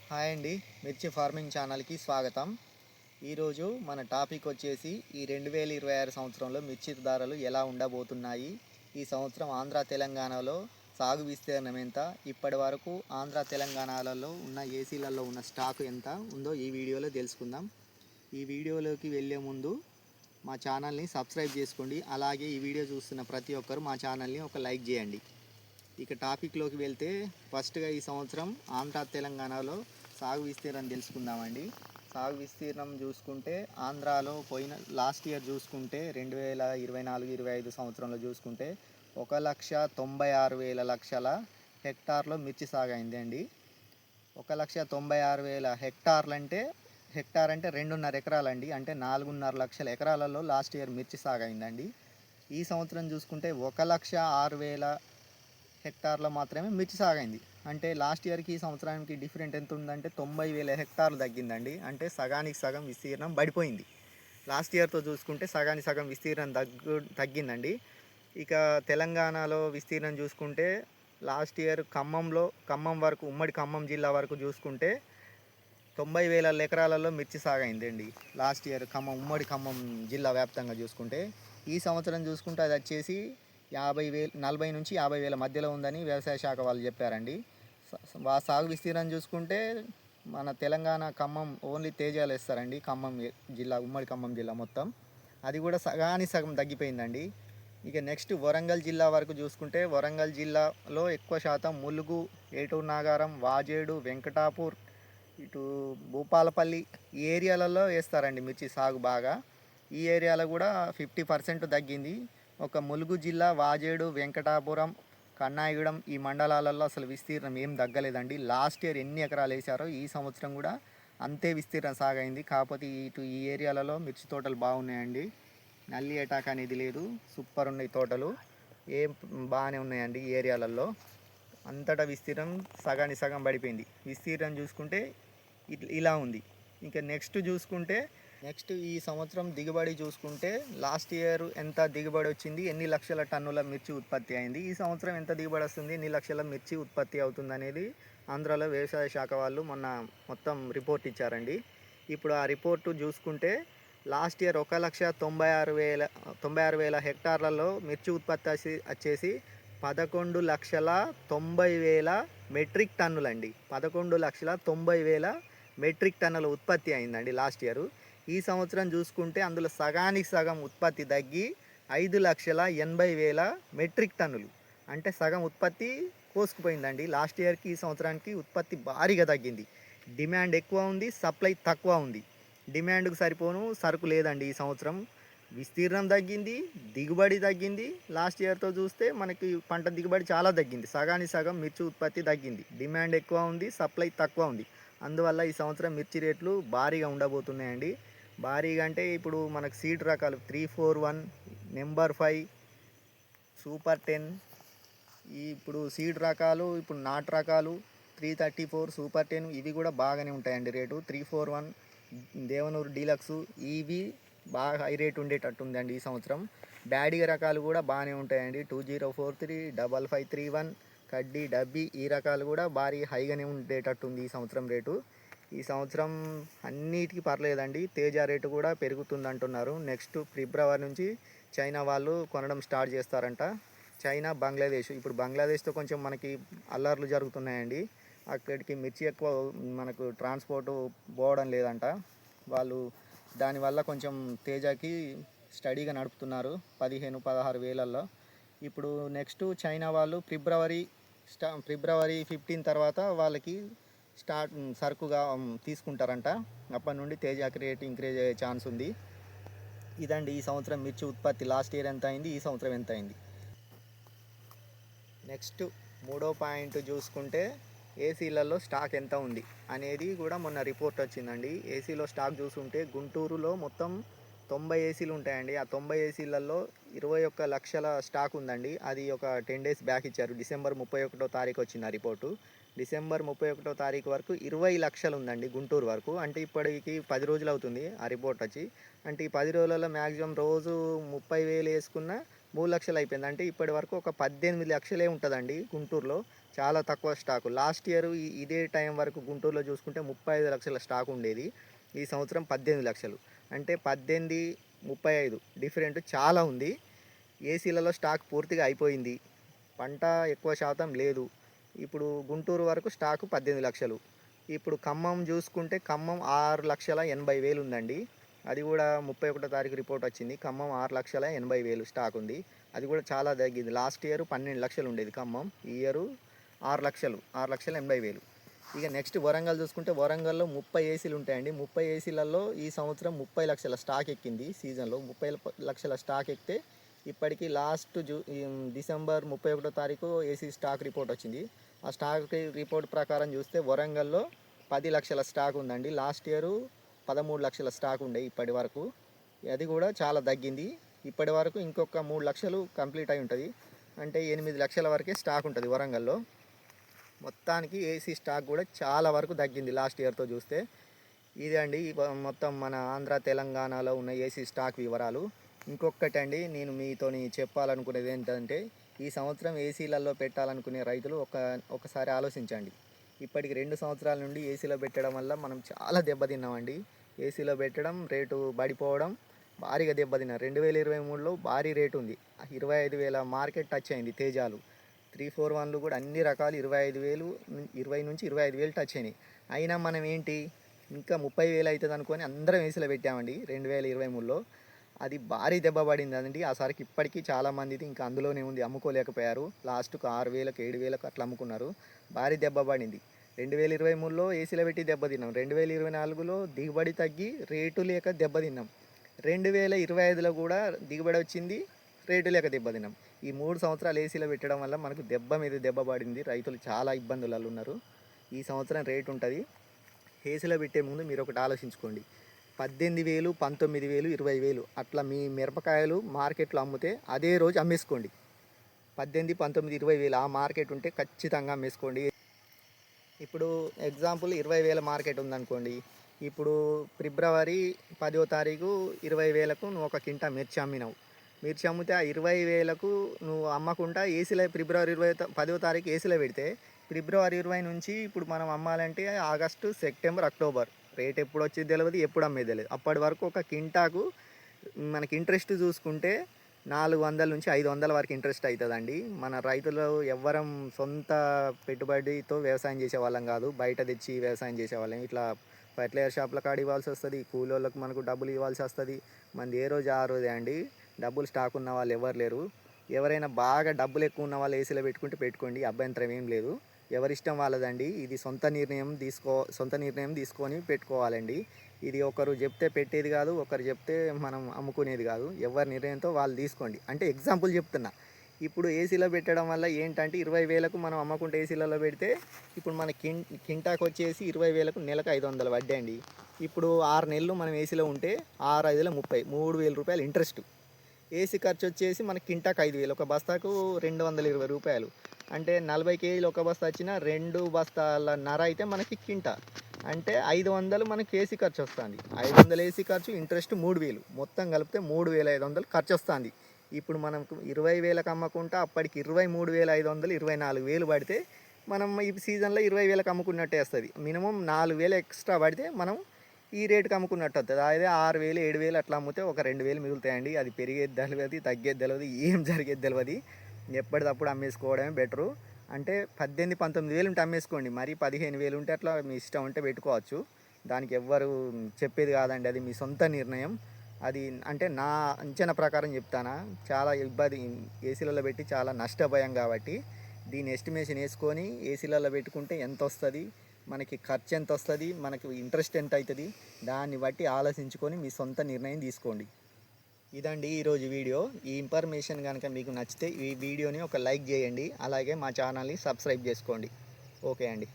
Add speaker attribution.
Speaker 1: Hi అండి, మిర్చి farming ఛానల్కి స్వాగతం. ఈరోజు మన టాపిక్ వచ్చేసి ఈ 2026 సంవత్సరంలో మిర్చి ధరలు ఎలా ఉండబోతున్నాయి, ఈ సంవత్సరం ఆంధ్ర తెలంగాణలో సాగు విస్తీర్ణం ఎంత, ఇప్పటి వరకు ఆంధ్ర తెలంగాణలలో ఉన్న ఏసీలలో ఉన్న స్టాక్ ఎంత ఉందో ఈ వీడియోలో తెలుసుకుందాం. ఈ వీడియోలోకి వెళ్ళే ముందు మా ఛానల్ని సబ్స్క్రైబ్ చేసుకోండి. అలాగే ఈ వీడియో చూస్తున్న ప్రతి ఒక్కరు మా ఛానల్ని ఒక లైక్ చేయండి. ఇక టాపిక్లోకి వెళ్తే ఫస్ట్గా ఈ సంవత్సరం ఆంధ్ర తెలంగాణలో సాగు విస్తీర్ణం తెలుసుకుందామండి. సాగు విస్తీర్ణం చూసుకుంటే ఆంధ్రాలో పోయిన లాస్ట్ ఇయర్ చూసుకుంటే 2024-25 సంవత్సరంలో చూసుకుంటే 1,96,000 లక్షల హెక్టార్లో మిర్చి సాగు అయింది అండి. 1,96,000 హెక్టార్లు అంటే హెక్టార్ అంటే 2.5 ఎకరాలండి. అంటే 4.5 లక్షల ఎకరాలలో లాస్ట్ ఇయర్ మిర్చి సాగు అయిందండి. ఈ సంవత్సరం చూసుకుంటే 1,06,000 హెక్టార్లో మాత్రమే మిర్చి సాగైంది. అంటే లాస్ట్ ఇయర్కి ఈ సంవత్సరానికి డిఫరెంట్ ఎంత ఉందంటే 90,000 హెక్టార్లు తగ్గిందండి. అంటే సగానికి సగం విస్తీర్ణం పడిపోయింది. లాస్ట్ ఇయర్తో చూసుకుంటే సగానికి సగం విస్తీర్ణం తగ్గిందండి. ఇక తెలంగాణలో విస్తీర్ణం చూసుకుంటే లాస్ట్ ఇయర్ ఖమ్మం వరకు, ఉమ్మడి ఖమ్మం జిల్లా వరకు చూసుకుంటే 90,000 ఎకరాలలో మిర్చి సాగైందండి లాస్ట్ ఇయర్ ఉమ్మడి ఖమ్మం జిల్లా వ్యాప్తంగా చూసుకుంటే. ఈ సంవత్సరం చూసుకుంటే అది వచ్చేసి 40,000 నుంచి 50,000 మధ్యలో ఉందని వ్యవసాయ శాఖ వాళ్ళు చెప్పారండి. సాగు విస్తీర్ణం చూసుకుంటే మన తెలంగాణ ఖమ్మం ఓన్లీ తేజాలు వేస్తారండి. ఖమ్మం జిల్లా, ఉమ్మడి ఖమ్మం జిల్లా మొత్తం అది కూడా సగం తగ్గిపోయిందండి. ఇక నెక్స్ట్ వరంగల్ జిల్లా వరకు చూసుకుంటే వరంగల్ జిల్లాలో ఎక్కువ శాతం ములుగు, ఏటూరు నాగారం, వాజేడు, వెంకటాపూర్, ఇటు భూపాలపల్లి ఈ ఏరియాలలో వేస్తారండి మిర్చి సాగు బాగా. ఈ ఏరియాలో కూడా 50% తగ్గింది. ఒక ములుగు జిల్లా వాజేడు, వెంకటాపురం, కన్నాయిగూడెం ఈ మండలాలలో అసలు విస్తీర్ణం ఏం తగ్గలేదండి. లాస్ట్ ఇయర్ ఎన్ని ఎకరాలు వేశారో ఈ సంవత్సరం కూడా అంతే విస్తీర్ణం సాగైంది. కాకపోతే ఈ ఏరియాలలో మిర్చి తోటలు బాగున్నాయండి. నల్లి అటాక్ అనేది లేదు, సూపర్ ఉన్నాయి తోటలు, ఏం బాగానే ఉన్నాయండి ఈ ఏరియాలలో. అంతటా విస్తీర్ణం సగానికి సగం పడిపోయింది. విస్తీర్ణం చూసుకుంటే ఇలా ఉంది. ఇంకా నెక్స్ట్ ఈ సంవత్సరం దిగుబడి చూసుకుంటే లాస్ట్ ఇయర్ ఎంత దిగుబడి వచ్చింది, ఎన్ని లక్షల టన్నుల మిర్చి ఉత్పత్తి అయింది, ఈ సంవత్సరం ఎంత దిగుబడి వస్తుంది, ఎన్ని లక్షల మిర్చి ఉత్పత్తి అవుతుంది అనేది ఆంధ్రాలో వ్యవసాయ శాఖ వాళ్ళు మొత్తం రిపోర్ట్ ఇచ్చారండి. ఇప్పుడు ఆ రిపోర్టు చూసుకుంటే లాస్ట్ ఇయర్ 1,96,000 హెక్టార్లలో మిర్చి ఉత్పత్తి వచ్చేసి 11,90,000 మెట్రిక్ టన్నులండి. 11,90,000 మెట్రిక్ టన్నుల ఉత్పత్తి అయిందండి లాస్ట్ ఇయర్. ఈ సంవత్సరం చూసుకుంటే అందులో సగానికి సగం ఉత్పత్తి తగ్గి 5,80,000 మెట్రిక్ టన్నులు, అంటే సగం ఉత్పత్తి కోసుకుపోయిందండి. లాస్ట్ ఇయర్కి ఈ సంవత్సరానికి ఉత్పత్తి భారీగా తగ్గింది. డిమాండ్ ఎక్కువ ఉంది, సప్లై తక్కువ ఉంది. డిమాండ్కు సరిపోను సరుకు లేదండి ఈ సంవత్సరం. విస్తీర్ణం తగ్గింది, దిగుబడి తగ్గింది. లాస్ట్ ఇయర్తో చూస్తే మనకి పంట దిగుబడి చాలా తగ్గింది. సగానికి సగం మిర్చి ఉత్పత్తి తగ్గింది. డిమాండ్ ఎక్కువ ఉంది, సప్లై తక్కువ ఉంది. అందువల్ల ఈ సంవత్సరం మిర్చి రేట్లు భారీగా ఉండబోతున్నాయండి. భారీగా అంటే ఇప్పుడు మనకు సీడ్ రకాలు 341, నెంబర్ 5, సూపర్ 10, ఇప్పుడు సీడ్ రకాలు, ఇప్పుడు నాటు రకాలు 334, సూపర్ 10 ఇవి కూడా బాగానే ఉంటాయండి రేటు. 341, దేవనూరు డీలక్స్ ఇవి బాగా హై రేట్ ఉండేటట్టు ఉందండి ఈ సంవత్సరం. బ్యాడిగ రకాలు కూడా బాగానే ఉంటాయండి. 2043, 5531, కడ్డీ, డబ్బీ ఈ రకాలు కూడా భారీ హైగానే ఉండేటట్టుంది ఈ సంవత్సరం రేటు. ఈ సంవత్సరం అన్నిటికీ పర్లేదండి. తేజ రేటు కూడా పెరుగుతుంది అంటున్నారు. నెక్స్ట్ ఫిబ్రవరి నుంచి చైనా వాళ్ళు కొనడం స్టార్ట్ చేస్తారంట. చైనా, బంగ్లాదేశ్, ఇప్పుడు బంగ్లాదేశ్తో కొంచెం మనకి అల్లర్లు జరుగుతున్నాయండి. అక్కడికి మిర్చి ఎక్కువ మనకు ట్రాన్స్పోర్టు పోవడం లేదంట. వాళ్ళు దానివల్ల కొంచెం తేజాకి స్టడీగా నడుపుతున్నారు 15-16 వేలల్లో. ఇప్పుడు నెక్స్ట్ చైనా వాళ్ళు ఫిబ్రవరి 15 తర్వాత వాళ్ళకి సరుకుగా తీసుకుంటారంట. అప్పటి నుండి తేజాకి రేట్ ఇంక్రీజ్ అయ్యే ఛాన్స్ ఉంది. ఇదండి ఈ సంవత్సరం మిర్చి ఉత్పత్తి. లాస్ట్ ఇయర్ ఎంత అయింది, ఈ సంవత్సరం ఎంత అయింది. నెక్స్ట్ మూడో పాయింట్ చూసుకుంటే ఏసీలలో స్టాక్ ఎంత ఉంది అనేది కూడా మొన్న రిపోర్ట్ వచ్చిందండి. ఏసీలో స్టాక్ చూసుకుంటే గుంటూరులో మొత్తం 90 ఏసీలు ఉంటాయండి. ఆ 90 ఏసీలలో 21 లక్షల స్టాక్ ఉందండి. అది ఒక 10 days బ్యాక్ ఇచ్చారు. డిసెంబర్ 31వ తారీఖు వచ్చింది ఆ రిపోర్టు. డిసెంబర్ 31వ తారీఖు వరకు 20 లక్షలు ఉందండి గుంటూరు వరకు. అంటే ఇప్పటికి 10 రోజులు అవుతుంది ఆ రిపోర్ట్ వచ్చి. అంటే ఈ 10 రోజులలో మ్యాక్సిమం రోజు 30,000 వేసుకున్న 3 లక్షలు అయిపోయింది. అంటే ఇప్పటి వరకు ఒక 18 లక్షలే ఉంటుందండి గుంటూరులో. చాలా తక్కువ స్టాకు. లాస్ట్ ఇయర్ ఇదే టైం వరకు గుంటూరులో చూసుకుంటే 35 లక్షల స్టాక్ ఉండేది. ఈ సంవత్సరం 18 లక్షలు. అంటే 18, 35 డిఫరెంట్ చాలా ఉంది. ఏసీలలో స్టాక్ పూర్తిగా అయిపోయింది. పంట ఎక్కువ శాతం లేదు. ఇప్పుడు గుంటూరు వరకు స్టాకు 18 లక్షలు. ఇప్పుడు ఖమ్మం చూసుకుంటే ఖమ్మం 6,80,000 ఉందండి. అది కూడా 31వ తారీఖు రిపోర్ట్ వచ్చింది. ఖమ్మం 6,80,000 స్టాక్ ఉంది. అది కూడా చాలా తగ్గింది. లాస్ట్ ఇయర్ 12 లక్షలు ఉండేది ఖమ్మం. ఈ ఇయర్ 6 లక్షలు, 6,80,000. ఇక నెక్స్ట్ వరంగల్ చూసుకుంటే వరంగల్లో 30 ఏసీలు ఉంటాయండి. 30 ఏసీలలో ఈ సంవత్సరం 30 లక్షల స్టాక్ ఎక్కింది. సీజన్లో 30 లక్షల స్టాక్ ఎక్కితే ఇప్పటికీ లాస్ట్ డిసెంబర్ 31వ తారీఖు ఏసీ స్టాక్ రిపోర్ట్ వచ్చింది. ఆ స్టాక్ రిపోర్ట్ ప్రకారం చూస్తే వరంగల్లో 10 లక్షల స్టాక్ ఉందండి. లాస్ట్ ఇయర్ 13 లక్షల స్టాక్ ఉండే ఇప్పటి వరకు. అది కూడా చాలా తగ్గింది. ఇప్పటి వరకు ఇంకొక 3 లక్షలు కంప్లీట్ అయి ఉంటుంది. అంటే 8 లక్షల వరకే స్టాక్ ఉంటుంది వరంగల్లో. మొత్తానికి ఏసీ స్టాక్ కూడా చాలా వరకు తగ్గింది లాస్ట్ ఇయర్తో చూస్తే. ఇది అండి మొత్తం మన ఆంధ్ర తెలంగాణలో ఉన్న ఏసీ స్టాక్ వివరాలు. ఇంకొకటి అండి, నేను మీతోని చెప్పాలనుకునేది ఏంటంటే, ఈ సంవత్సరం ఏసీలలో పెట్టాలనుకునే రైతులు ఒకసారి ఆలోచించండి. ఇప్పటికి 2 సంవత్సరాల నుండి ఏసీలో పెట్టడం వల్ల మనం చాలా దెబ్బతిన్నామండి. ఏసీలో పెట్టడం, రేటు పడిపోవడం, భారీగా దెబ్బతిన్నాం. 2023లో భారీ రేటు ఉంది. 25,000 మార్కెట్ టచ్ అయింది తేజాలు. 341లు కూడా అన్ని రకాలు 25,000, 20 నుంచి 25,000 టచ్ అయినాయి. అయినా మనం ఏంటి ఇంకా 30,000 అవుతుంది అనుకొని అందరం ఏసీలో పెట్టామండి 2023లో. అది భారీ దెబ్బ పడింది అండి. ఆ సారికి ఇప్పటికీ చాలామందిది ఇంకా అందులోనే ఉంది, అమ్ముకోలేకపోయారు. లాస్ట్కు 6,000కు 7,000కు అట్లా అమ్ముకున్నారు. భారీ దెబ్బ పడింది. 2023లో ఏసీలో పెట్టి దెబ్బతిన్నాం. 2024లో దిగుబడి తగ్గి రేటు లేక దెబ్బతిన్నాం. 2025లో కూడా దిగుబడి వచ్చింది, రేటు లేక దెబ్బతిన్నాం. ఈ 3 సంవత్సరాలు ఏసీలో పెట్టడం వల్ల మనకు దెబ్బ మీద దెబ్బ పడింది. రైతులు చాలా ఇబ్బందులలో ఉన్నారు. ఈ సంవత్సరం రేటు ఉంటుంది. ఏసీలో పెట్టే ముందు మీరు ఒకటి ఆలోచించుకోండి. 18,000, 19,000, 20,000 అట్లా మీ మిరపకాయలు మార్కెట్లో అమ్మితే అదే రోజు అమ్మేసుకోండి. 18, 19, 20,000 ఆ మార్కెట్ ఉంటే ఖచ్చితంగా అమ్మేసుకోండి. ఇప్పుడు ఎగ్జాంపుల్ 20,000 మార్కెట్ ఉందనుకోండి. ఇప్పుడు ఫిబ్రవరి 10వ తారీఖు 20,000కు నువ్వు ఒక కింటా మిర్చి అమ్మినావు. మిర్చి అమ్మితే ఆ 20,000కు నువ్వు అమ్మకుండా ఏసీలో ఫిబ్రవరి 10వ తారీఖు ఏసీలో పెడితే ఫిబ్రవరి 20 నుంచి ఇప్పుడు మనం అమ్మాలంటే ఆగస్టు, సెప్టెంబర్, అక్టోబర్ రేట్ ఎప్పుడు వచ్చేది తెలియదు, ఎప్పుడు అమ్మేది తెలియదు. అప్పటి వరకు ఒక కింటాకు మనకి ఇంట్రెస్ట్ చూసుకుంటే 400 నుంచి 500 వరకు ఇంట్రెస్ట్ అవుతుందండి. మన రైతులు ఎవ్వరం సొంత పెట్టుబడితో వ్యవసాయం చేసే వాళ్ళం కాదు, బయట తెచ్చి వ్యవసాయం చేసేవాళ్ళం. ఇట్లా ఫర్టిలైజర్ షాప్ల కాడ ఇవ్వాల్సి వస్తుంది, కూలోళ్ళకు మనకు డబ్బులు ఇవ్వాల్సి వస్తుంది. మనది ఏ రోజు ఆ రోజే అండి. డబ్బులు స్టాక్ ఉన్న వాళ్ళు ఎవరు లేరు. ఎవరైనా బాగా డబ్బులు ఎక్కువ ఉన్న వాళ్ళు ఏసీలో పెట్టుకోండి, అభ్యంతరం ఏం లేదు. ఎవరిష్టం వాళ్ళదండి. ఇది సొంత నిర్ణయం తీసుకొని పెట్టుకోవాలండి. ఇది ఒకరు చెప్తే పెట్టేది కాదు, ఒకరు చెప్తే మనం అమ్ముకునేది కాదు. ఎవరి నిర్ణయంతో వాళ్ళు తీసుకోండి. అంటే ఎగ్జాంపుల్ చెప్తున్నా. ఇప్పుడు ఏసీలో పెట్టడం వల్ల ఏంటంటే 20,000కు మనం అమ్మకుంటే ఏసీలలో పెడితే ఇప్పుడు మన కింటాకు వచ్చేసి 20,000కు నెలకు 500 వడ్డీ అండి. ఇప్పుడు 6 నెలలు మనం ఏసీలో ఉంటే 6, 5, 30, 3,000 రూపాయలు ఇంట్రెస్ట్. ఏసీ ఖర్చు వచ్చేసి మన కింటాకు 5,000, ఒక బస్తాకు 220 రూపాయలు. అంటే 40 కేజీలు ఒక బస్తా వచ్చినా 2 బస్తాల నర అయితే మనకి కింటా. అంటే 500 మనకి ఏసీ ఖర్చు వస్తుంది. 500 ఏసీ ఖర్చు, ఇంట్రెస్ట్ 3,000, మొత్తం కలిపితే 3,500 ఖర్చు వస్తుంది. ఇప్పుడు మనం 20,000కి అమ్మకుంటా అప్పటికి 23,500, 24,000 పడితే మనం ఈ సీజన్లో 20,000కి అమ్ముకున్నట్టే వస్తుంది. మినిమం 4,000 ఎక్స్ట్రా పడితే మనం ఈ రేటుకి అమ్ముకున్నట్టు వస్తుంది. అదే 6,000, 7,000 అట్లా అమ్మితే ఒక 2,000 మిగులుతాయండి. అది పెరిగేది తెలియదు, తగ్గేది తెలియదు, ఏం జరిగేది తెలియదు. ఎప్పటికప్పుడు అమ్మేసుకోవడమే బెటరు. అంటే 18, 19,000 ఉంటే అమ్మేసుకోండి. మరి 15,000 ఉంటే అట్లా మీ ఇష్టం ఉంటే పెట్టుకోవచ్చు. దానికి ఎవ్వరు చెప్పేది కాదండి, అది మీ సొంత నిర్ణయం. అది అంటే నా అంచనా ప్రకారం చెప్తానా. చాలా ఇబ్బంది ఏసీలలో పెట్టి చాలా నష్టపోయాం కాబట్టి దీని ఎస్టిమేషన్ వేసుకొని ఏసీలలో పెట్టుకుంటే ఎంత వస్తుంది, మనకి ఖర్చు ఎంత వస్తుంది, మనకి ఇంట్రెస్ట్ ఎంత అవుతుంది, దాన్ని బట్టి ఆలోచించుకొని మీ సొంత నిర్ణయం తీసుకోండి. ఇదండి ఈరోజు వీడియో. ఈ ఇన్ఫర్మేషన్ కనుక మీకు నచ్చితే ఈ వీడియోని ఒక లైక్ చేయండి. అలాగే మా ఛానల్ని సబ్స్క్రైబ్ చేసుకోండి. ఓకే అండి.